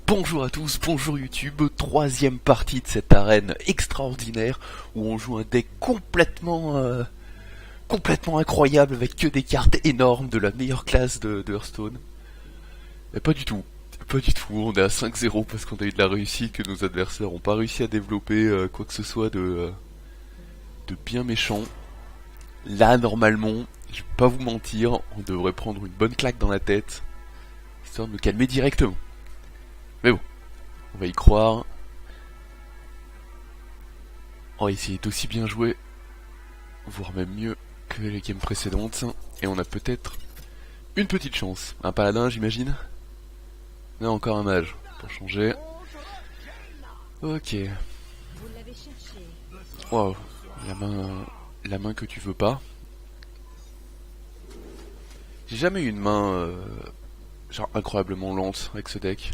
Bonjour à tous, bonjour YouTube, troisième partie de cette arène extraordinaire où on joue un deck complètement incroyable avec que des cartes énormes de la meilleure classe de Hearthstone. Mais pas du tout, on est à 5-0 parce qu'on a eu de la réussite que nos adversaires n'ont pas réussi à développer quoi que ce soit de bien méchant. Là normalement, je vais pas vous mentir, on devrait prendre une bonne claque dans la tête, histoire de me calmer directement. Mais bon, on va y croire. On va essayer d'aussi bien jouer, voire même mieux que les games précédentes. Et on a peut-être une petite chance. Un paladin, j'imagine. Non, encore un mage, pour changer. Ok. Wow, la main que tu veux pas. J'ai jamais eu une main genre incroyablement lente avec ce deck.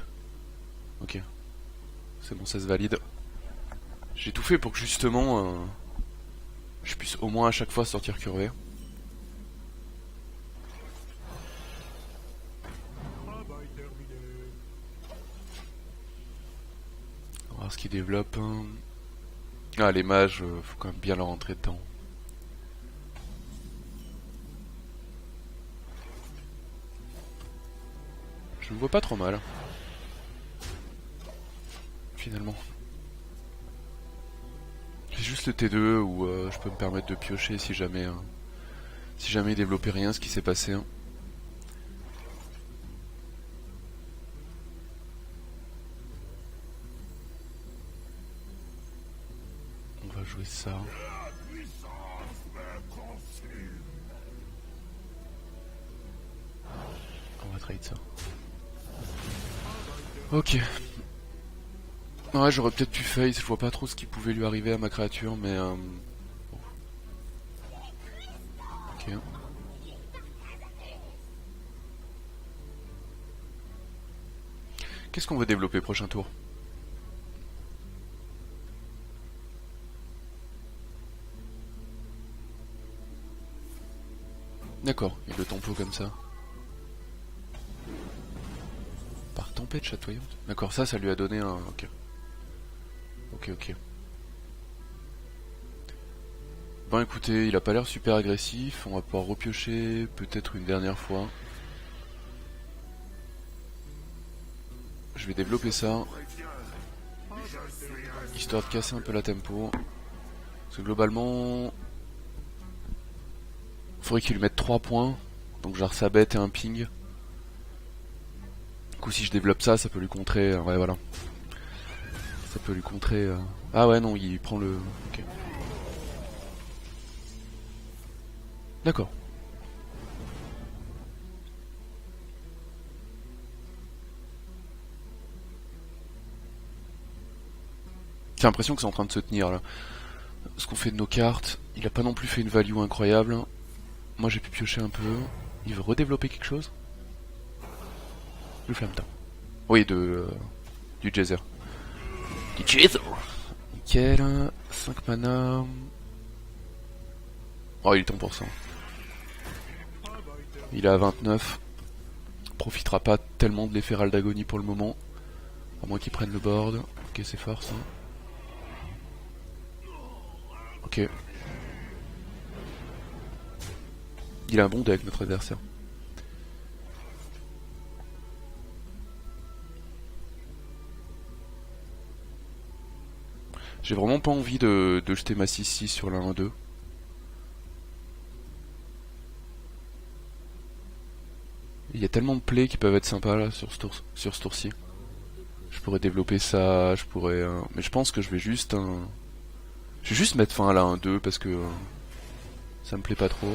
Ok, c'est bon, ça se valide. J'ai tout fait pour que justement je puisse au moins à chaque fois sortir curvé. On va voir ce qu'il développe. Ah, les mages, faut quand même bien leur rentrer dedans. Je ne vois pas trop mal. Finalement. J'ai juste le T2 où je peux me permettre de piocher si jamais il développait rien, ce qui s'est passé. On va jouer ça. On va trade ça. Ok. Ouais, j'aurais peut-être pu face, je vois pas trop ce qui pouvait lui arriver à ma créature, mais ok. Qu'est-ce qu'on veut développer prochain tour? D'accord, il le tempo comme ça. Par tempête chatoyante. D'accord, ça lui a donné un... Ok. Ok. Bon écoutez, il a pas l'air super agressif, on va pouvoir repiocher peut-être une dernière fois. Je vais développer ça, histoire de casser un peu la tempo. Parce que globalement... faudrait qu'il lui mette 3 points, donc genre sa bête et un ping. Du coup si je développe ça, ça peut lui contrer... ouais voilà. Ça peut lui contrer... Ah ouais non, il prend le... Ok. D'accord. J'ai l'impression que c'est en train de se tenir là. Ce qu'on fait de nos cartes, il a pas non plus fait une value incroyable. Moi j'ai pu piocher un peu. Il veut redévelopper quelque chose? Le flammetain. Oui, du Jazzer. Du Jazzer. Nickel. 5 mana. Oh, il est temps pour ça. Il est à 29. Profitera pas tellement de l'effet d'agonie pour le moment. À moins qu'il prenne le board. Ok, c'est fort ça. Ok. Il a un bon deck, notre adversaire. J'ai vraiment pas envie de jeter ma 6-6 sur la 1-2. Il y a tellement de plays qui peuvent être sympas là sur ce tour-ci. Je pourrais développer ça, je pourrais... mais je pense que je vais juste... Je vais juste mettre fin à la 1-2 parce que ça me plaît pas trop.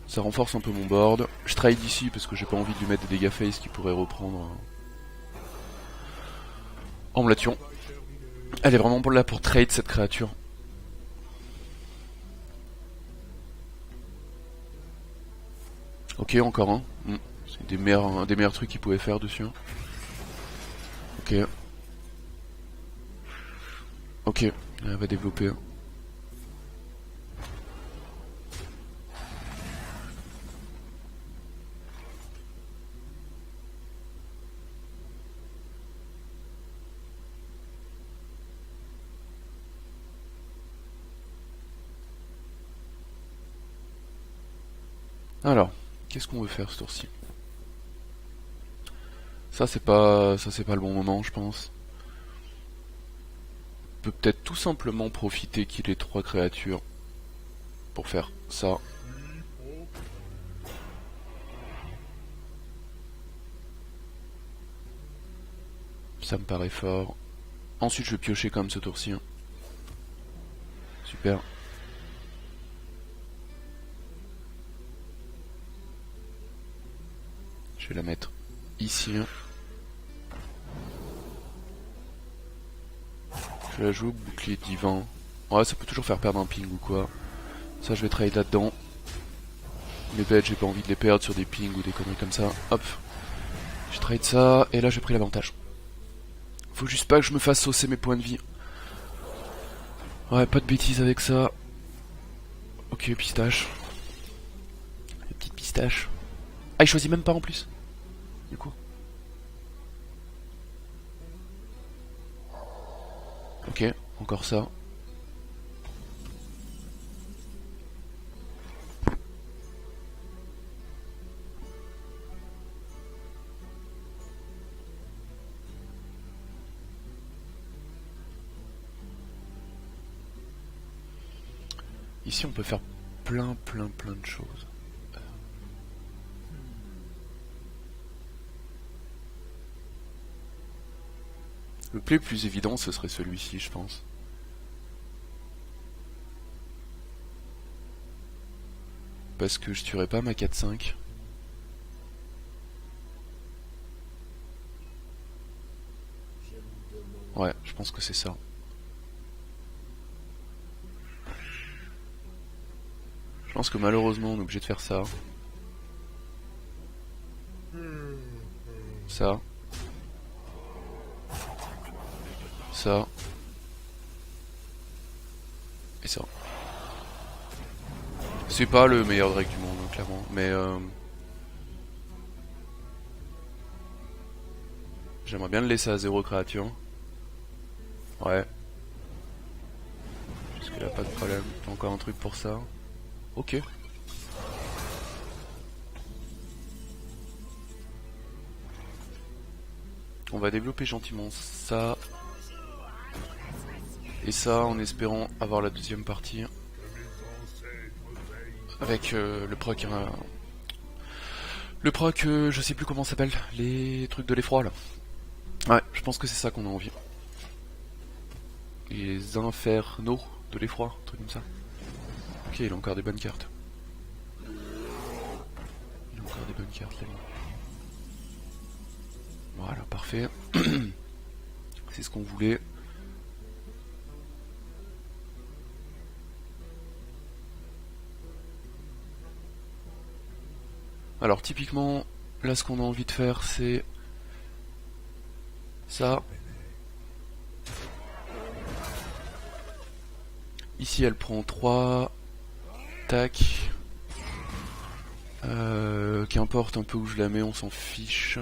Ça renforce un peu mon board. Je trade ici parce que j'ai pas envie de lui mettre des dégâts face qui pourraient reprendre en me la tuant. Elle est vraiment là pour trade cette créature. Ok, encore un. C'est un des meilleurs trucs qu'il pouvait faire dessus. Ok. Ok, elle va développer. Alors, qu'est-ce qu'on veut faire ce tour-ci? Ça c'est pas le bon moment, je pense. On peut peut-être tout simplement profiter qu'il ait 3 créatures pour faire ça. Ça me paraît fort. Ensuite, je vais piocher comme ce tour-ci. Hein. Super. Je vais la mettre ici. Hein. Je la joue, bouclier divin. Ouais, ça peut toujours faire perdre un ping ou quoi. Ça, je vais trade là-dedans. Mes bêtes, j'ai pas envie de les perdre sur des pings ou des conneries comme ça. Hop. Je trade ça, et là, j'ai pris l'avantage. Faut juste pas que je me fasse saucer mes points de vie. Ouais, pas de bêtises avec ça. Ok, pistache. Les petites pistaches. Ah, il choisit même pas en plus. Du coup. Ok, encore ça. Ici, on peut faire plein de choses. Le play le plus évident, ce serait celui-ci, je pense. Parce que je tuerais pas ma 4-5. Ouais, je pense que c'est ça. Je pense que malheureusement, on est obligé de faire ça. Ça. Ça. Et ça. C'est pas le meilleur Drake du monde, hein, clairement. Mais j'aimerais bien le laisser à 0 créature. Ouais. Jusque là, pas de problème. T'as encore un truc pour ça. Ok. On va développer gentiment ça. Et ça en espérant avoir la deuxième partie. Avec le proc. Le proc, je sais plus comment ça s'appelle. Les trucs de l'effroi là. Ouais, je pense que c'est ça qu'on a envie. Les infernaux de l'effroi, un truc comme ça. Ok, il a encore des bonnes cartes. Il a encore des bonnes cartes là. Voilà, parfait. C'est ce qu'on voulait. Alors typiquement, là ce qu'on a envie de faire c'est ça. Ici elle prend 3. Tac. Qu'importe un peu où je la mets, on s'en fiche.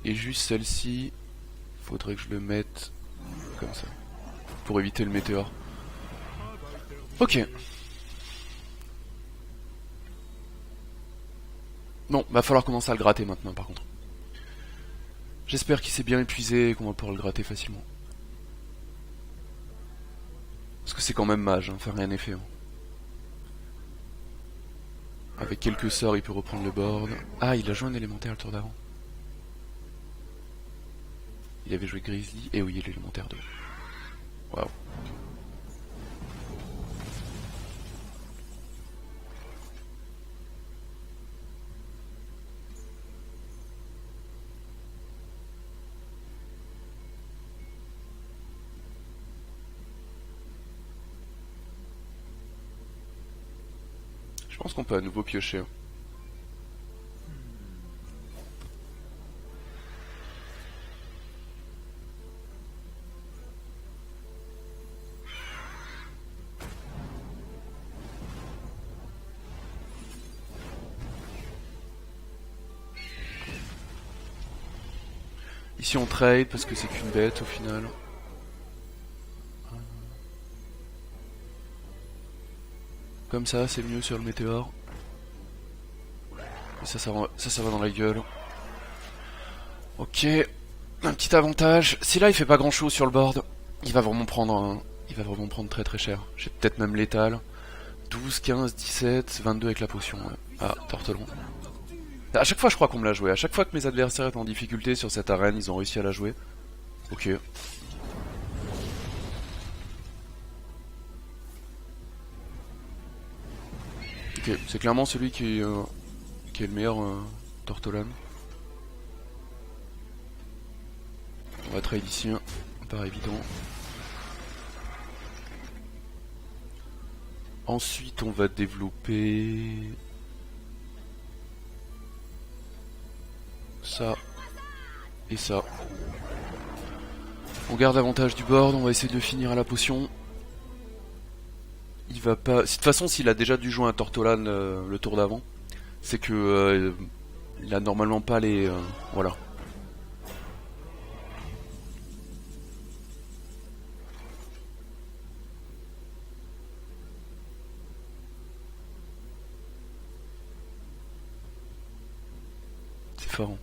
Et juste celle-ci, faudrait que je le mette comme ça. Pour éviter le météore. Ok. Bon, va falloir commencer à le gratter maintenant par contre. J'espère qu'il s'est bien épuisé et qu'on va pouvoir le gratter facilement. Parce que c'est quand même mage, hein, faire rien n'est fait. Hein. Avec quelques sorts, il peut reprendre le board. Ah, il a joué un élémentaire le tour d'avant. Il avait joué Grizzly, et oui, l'élémentaire 2. Waouh. Je pense qu'on peut à nouveau piocher. Ici on trade parce que c'est qu'une bête au final. Comme ça, c'est mieux sur le météore. Et ça va dans la gueule. Ok, un petit avantage. Si là il fait pas grand chose sur le board, il va vraiment prendre très très cher. J'ai peut-être même létal. 12, 15, 17, 22 avec la potion. Ouais. Ah, Tortelon. À chaque fois je crois qu'on me l'a joué. À chaque fois que mes adversaires étaient en difficulté sur cette arène, ils ont réussi à la jouer. Ok. Ok, c'est clairement celui qui est le meilleur Tortolan. On va trade ici, hein. Pas évident. Ensuite, on va développer ça et ça. On garde l'avantage du board, on va essayer de le finir à la potion. Il va pas. De toute façon, s'il a déjà dû jouer un Tortolan le tour d'avant, c'est que il a normalement pas les. Voilà. C'est fort. Hein.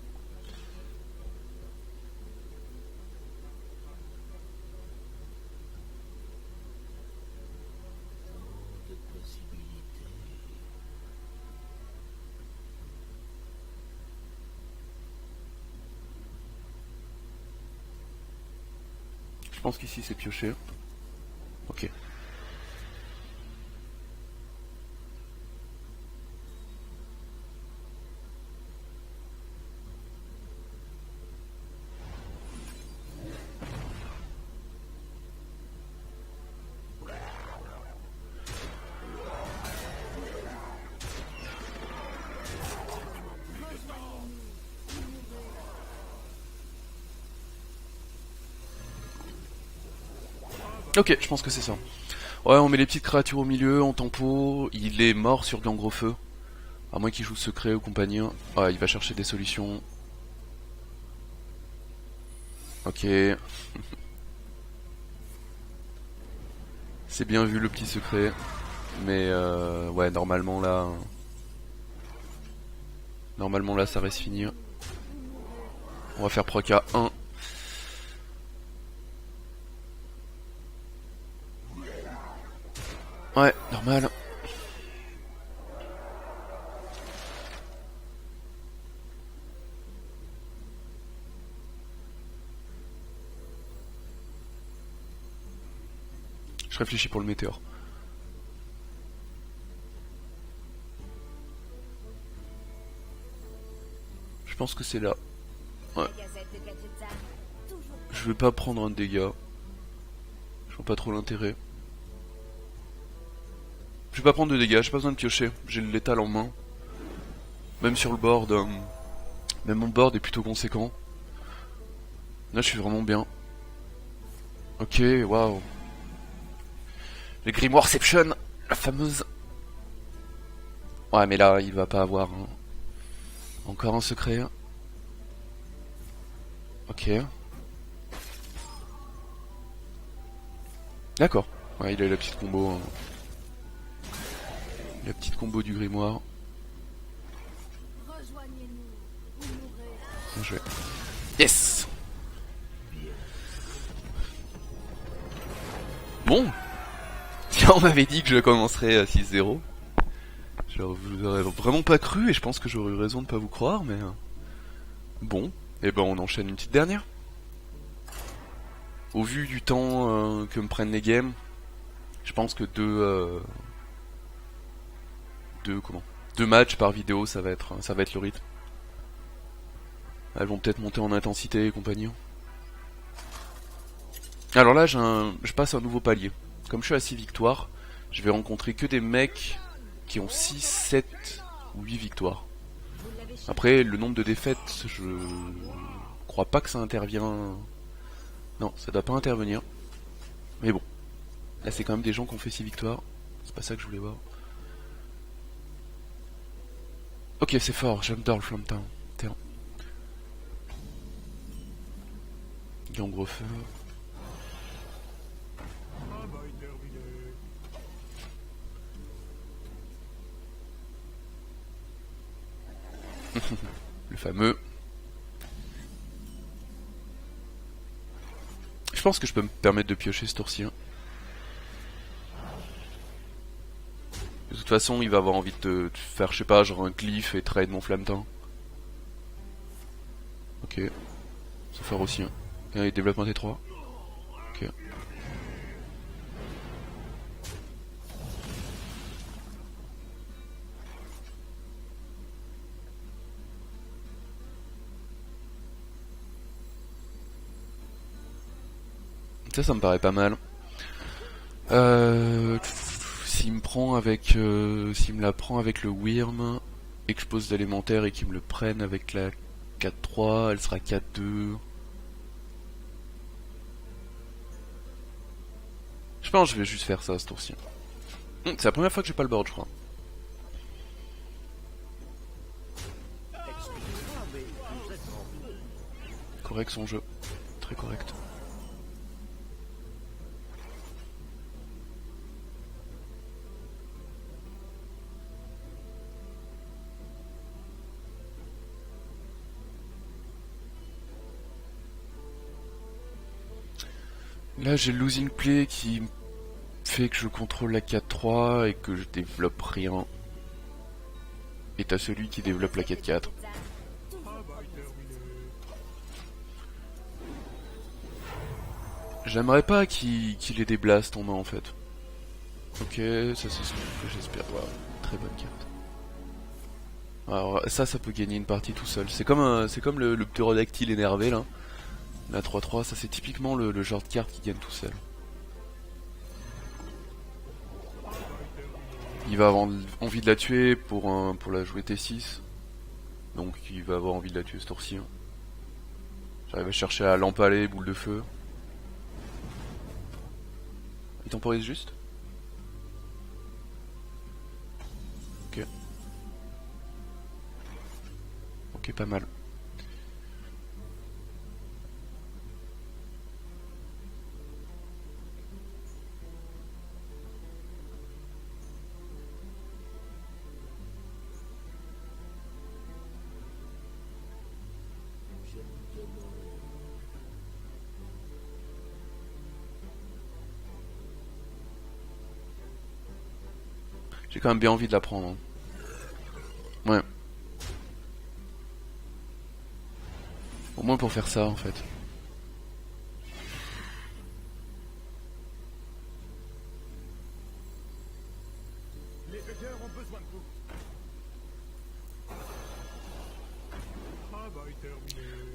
Je pense qu'ici c'est pioché. Ok. Ok, je pense que c'est ça. Ouais, on met les petites créatures au milieu, en tempo. Il est mort sur Gangre Feu. À moins qu'il joue secret ou compagnie. Ouais, il va chercher des solutions. Ok. C'est bien vu le petit secret. Mais ouais, normalement là. Normalement là, ça reste fini. On va faire proc à 1. Ouais, normal. Je réfléchis pour le météore. Je pense que c'est là. Ouais. Je vais pas prendre un dégât. Je vois pas trop l'intérêt. Je vais pas prendre de dégâts, j'ai pas besoin de piocher. J'ai le létal en main. Même sur le board. Même mon board est plutôt conséquent. Là je suis vraiment bien. Ok, waouh. Le Grimoireception, la fameuse. Ouais mais là il va pas avoir encore un secret. Ok. D'accord. Ouais, il a la petite combo. La petite combo du grimoire. Bien joué. Yes. Bon. Tiens, on m'avait dit que je commencerais à 6-0. Je vous aurais vraiment pas cru et je pense que j'aurais eu raison de pas vous croire, mais... Bon. Et ben on enchaîne une petite dernière. Au vu du temps que me prennent les games, je pense que deux matchs par vidéo, ça va être le rythme. Elles vont peut-être monter en intensité et compagnie. Alors là, je passe un nouveau palier. Comme je suis à 6 victoires, je vais rencontrer que des mecs qui ont 6, 7 ou 8 victoires. Après, le nombre de défaites, je crois pas que ça intervient. Non, ça doit pas intervenir. Mais bon, là c'est quand même des gens qui ont fait 6 victoires. C'est pas ça que je voulais voir. Ok, c'est fort, j'adore le Flametown. Gangrefeu. Le fameux. Je pense que je peux me permettre de piocher ce tour-ci. Hein. De toute façon, il va avoir envie de faire, je sais pas, genre un glyphe et trade mon flamme-temps. Ok. Ça faire aussi. Hein. Et développement T3. Ok. Ça me paraît pas mal. S'il me prend avec, s'il me la prend avec le Wyrm et que je pose d'élémentaire et qu'il me le prenne avec la 4-3, elle sera 4-2. Je pense que je vais juste faire ça ce tour-ci. C'est la première fois que j'ai pas le board, je crois. Correct son jeu. Très correct. Là j'ai le losing play qui fait que je contrôle la 4-3 et que je développe rien. Et t'as celui qui développe la 4-4. J'aimerais pas qu'il ait des blasts en main en fait. Ok, ça c'est ce que j'espère. Wow, très bonne carte. Alors ça peut gagner une partie tout seul. C'est comme le pterodactyle énervé là. La 3-3, ça c'est typiquement le genre de carte qui gagne tout seul. Il va avoir envie de la tuer pour la jouer T6. Donc il va avoir envie de la tuer ce tour-ci. Hein. J'arrive à chercher à l'empaler, boule de feu. Il temporise juste. Ok. Ok, pas mal. J'ai quand même bien envie de la prendre. Hein. Ouais. Au moins pour faire ça en fait. Les hackers ont besoin de vous.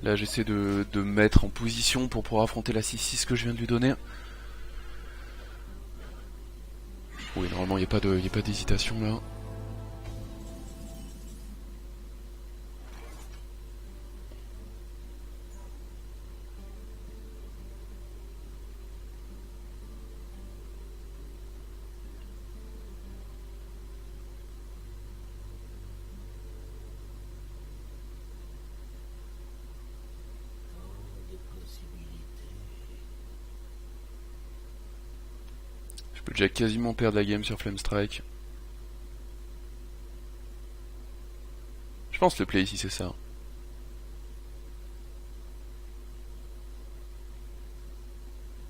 Là j'essaie de me mettre en position pour pouvoir affronter la 6-6 que je viens de lui donner. Oui, normalement il n'y a pas d'hésitation là. Je peux déjà quasiment perdre la game sur Flame Strike. Je pense que le play ici c'est ça.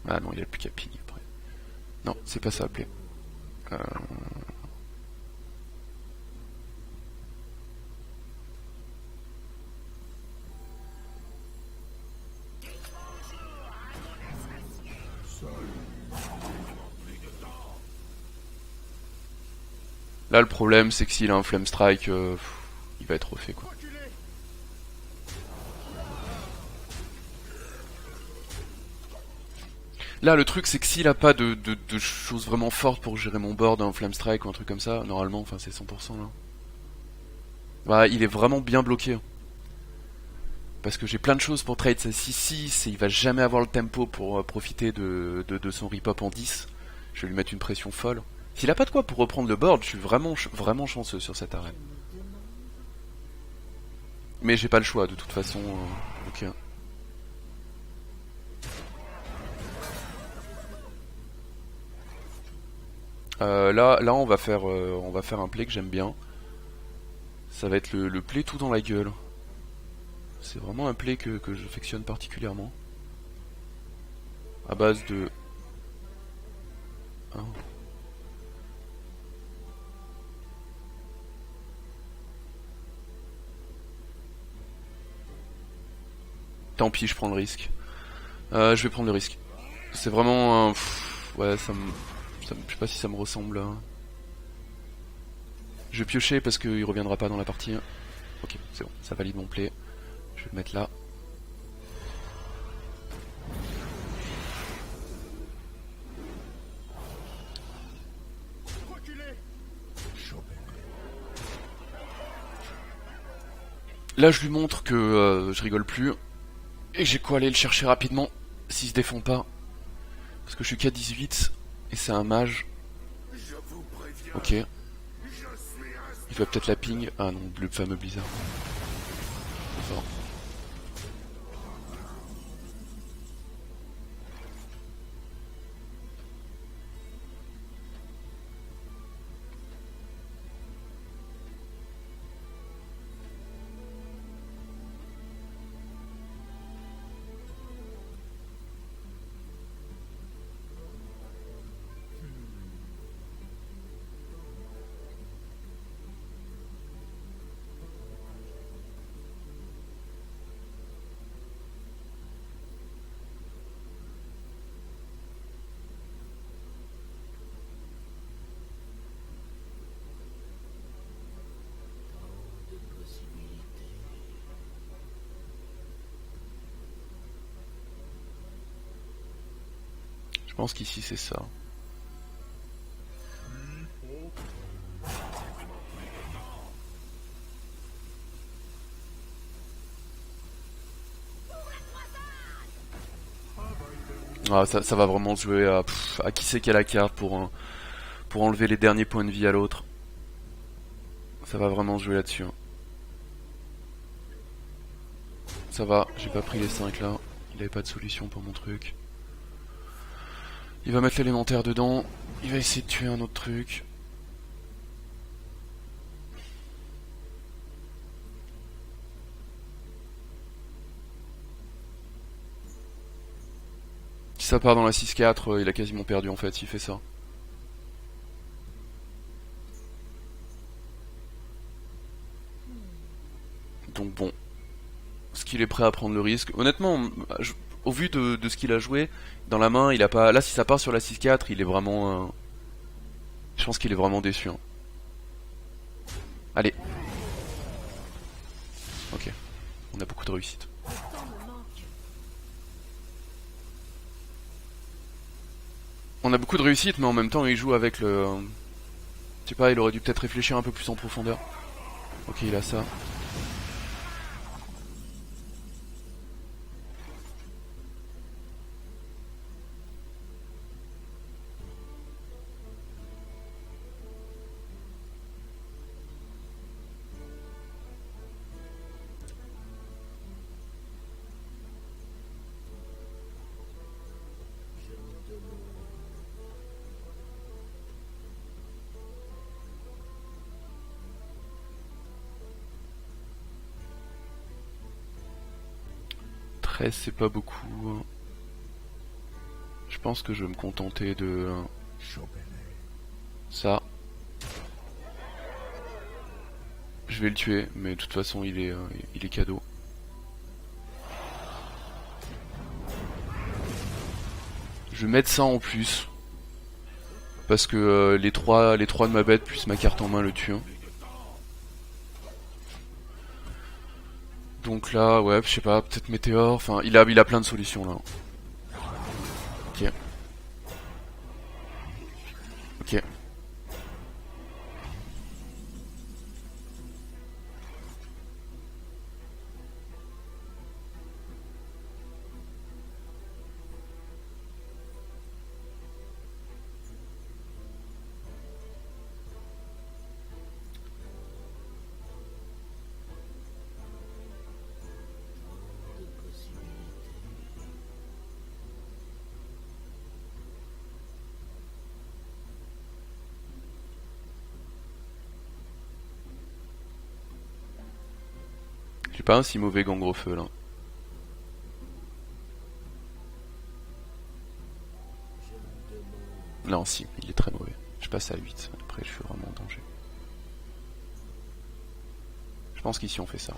Ah non, il a plus qu'à ping après. Non, c'est pas ça le play. Là le problème c'est que s'il a un Flame Strike, il va être refait quoi. Là le truc c'est que s'il a pas de choses vraiment fortes pour gérer mon board, un Flame Strike ou un truc comme ça, normalement, enfin c'est 100% là. Bah il est vraiment bien bloqué. Parce que j'ai plein de choses pour trade sa 6-6 et il va jamais avoir le tempo pour profiter de son rip-up en 10. Je vais lui mettre une pression folle. S'il a pas de quoi pour reprendre le board, je suis vraiment chanceux sur cette arène. Mais j'ai pas le choix de toute façon. Ok. Là, on va faire un play que j'aime bien. Ça va être le play tout dans la gueule. C'est vraiment un play que j'affectionne particulièrement. À base de... Hein. Tant pis, je prends le risque. Je vais prendre le risque. C'est vraiment... ouais, je sais pas si ça me ressemble. Je vais piocher parce qu'il reviendra pas dans la partie. Ok, c'est bon, ça valide mon play. Je vais le mettre là. Là, je lui montre que je rigole plus. Et j'ai quoi aller le chercher rapidement s'il se défend pas. Parce que je suis qu'à 18 et c'est un mage. Ok. Il va peut-être la ping. Ah non, le fameux blizzard. C'est fort. Je pense qu'ici c'est ça. Ah, ça va vraiment se jouer à qui c'est qui a la carte pour enlever les derniers points de vie à l'autre. Ça va vraiment se jouer là-dessus. Ça va, j'ai pas pris les 5 là. Il avait pas de solution pour mon truc. Il va mettre l'élémentaire dedans. Il va essayer de tuer un autre truc. Si ça part dans la 6-4, il a quasiment perdu en fait s'il fait ça. Donc bon. Est-ce qu'il est prêt à prendre le risque? Honnêtement, au vu de ce qu'il a joué, dans la main, il a pas. Là, si ça part sur la 6-4, il est vraiment. Je pense qu'il est vraiment déçu. Hein. Allez. Ok. On a beaucoup de réussite. On a beaucoup de réussite, mais en même temps, il joue avec le. Je sais pas, il aurait dû peut-être réfléchir un peu plus en profondeur. Ok, il a ça. C'est pas beaucoup. Je pense que je vais me contenter de ça. Je vais le tuer, mais de toute façon il est cadeau. Je vais mettre ça en plus. Parce que les trois de ma bête plus ma carte en main le tuent. Donc là, ouais, je sais pas, peut-être météore, enfin, il a plein de solutions là. Ok. Ok. J'ai pas un si mauvais gangrefeu là. Non, si, il est très mauvais. Je passe à 8, après je suis vraiment en danger. Je pense qu'ici on fait ça.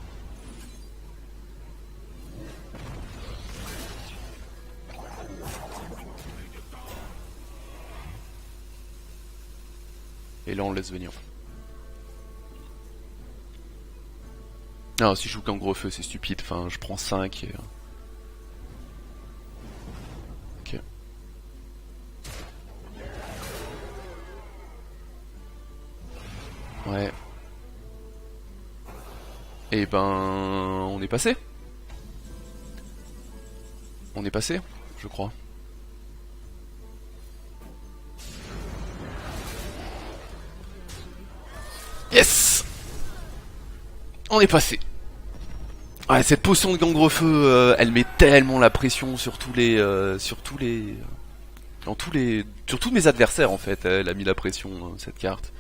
Et là on le laisse venir. Non, si je joue gangrefeu c'est stupide, enfin je prends 5 et... Ok. Ouais. Et ben... on est passé. On est passé, je crois. Yes! On est passé. Ouais, cette potion de gangrefeu, elle met tellement la pression sur tous les... sur tous les... sur tous mes adversaires en fait, elle a mis la pression, hein, cette carte.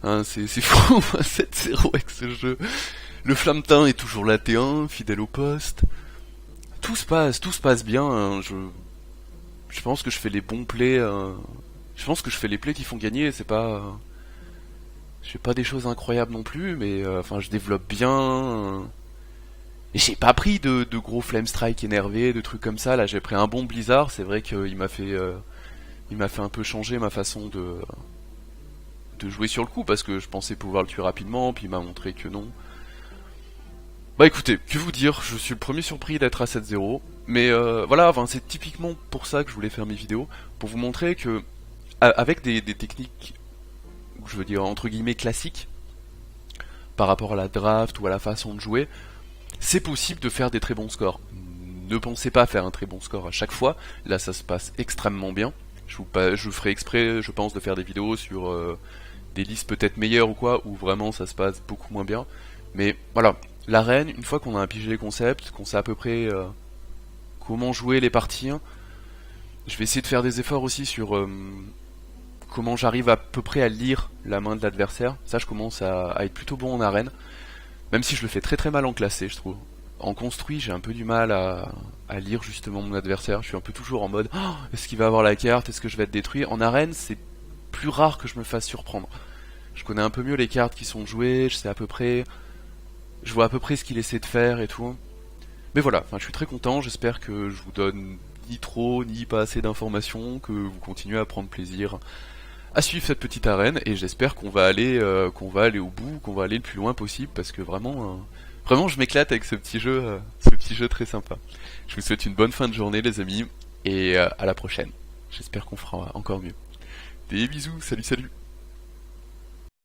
Hein, c'est fou, 7-0 avec ce jeu. Le flammetin est toujours la T1, fidèle au poste. Tout se passe bien, hein, je pense que je fais les bons plays, je pense que je fais les plays qui font gagner, c'est pas... je fais pas des choses incroyables non plus, mais enfin je développe bien. Et j'ai pas pris de gros flame strike énervés, de trucs comme ça, là j'ai pris un bon blizzard, c'est vrai qu'il m'a fait un peu changer ma façon de jouer sur le coup, parce que je pensais pouvoir le tuer rapidement, puis il m'a montré que non. Bah écoutez, que vous dire, je suis le premier surpris d'être à 7-0, mais voilà, enfin, c'est typiquement pour ça que je voulais faire mes vidéos, pour vous montrer que, avec des techniques, je veux dire entre guillemets classiques, par rapport à la draft ou à la façon de jouer, c'est possible de faire des très bons scores. Ne pensez pas faire un très bon score à chaque fois, là ça se passe extrêmement bien. Je ferai exprès, je pense, de faire des vidéos sur des listes peut-être meilleures ou quoi, où vraiment ça se passe beaucoup moins bien. Mais voilà, l'arène, une fois qu'on a pigé les concepts, qu'on sait à peu près comment jouer les parties, je vais essayer de faire des efforts aussi sur comment j'arrive à peu près à lire la main de l'adversaire. Ça, je commence à être plutôt bon en arène, même si je le fais très très mal en classé, je trouve. En construit, j'ai un peu du mal à lire justement mon adversaire. Je suis un peu toujours en mode oh, est-ce qu'il va avoir la carte, est-ce que je vais être détruit. En arène, c'est plus rare que je me fasse surprendre. Je connais un peu mieux les cartes qui sont jouées, je sais à peu près, je vois à peu près ce qu'il essaie de faire et tout. Mais voilà, enfin, je suis très content. J'espère que je vous donne ni trop ni pas assez d'informations, que vous continuez à prendre plaisir à suivre cette petite arène, et j'espère qu'on va aller au bout, qu'on va aller le plus loin possible, parce que vraiment vraiment je m'éclate avec ce petit jeu très sympa. Je vous souhaite une bonne fin de journée les amis, et à la prochaine. J'espère qu'on fera encore mieux. Des bisous, salut salut.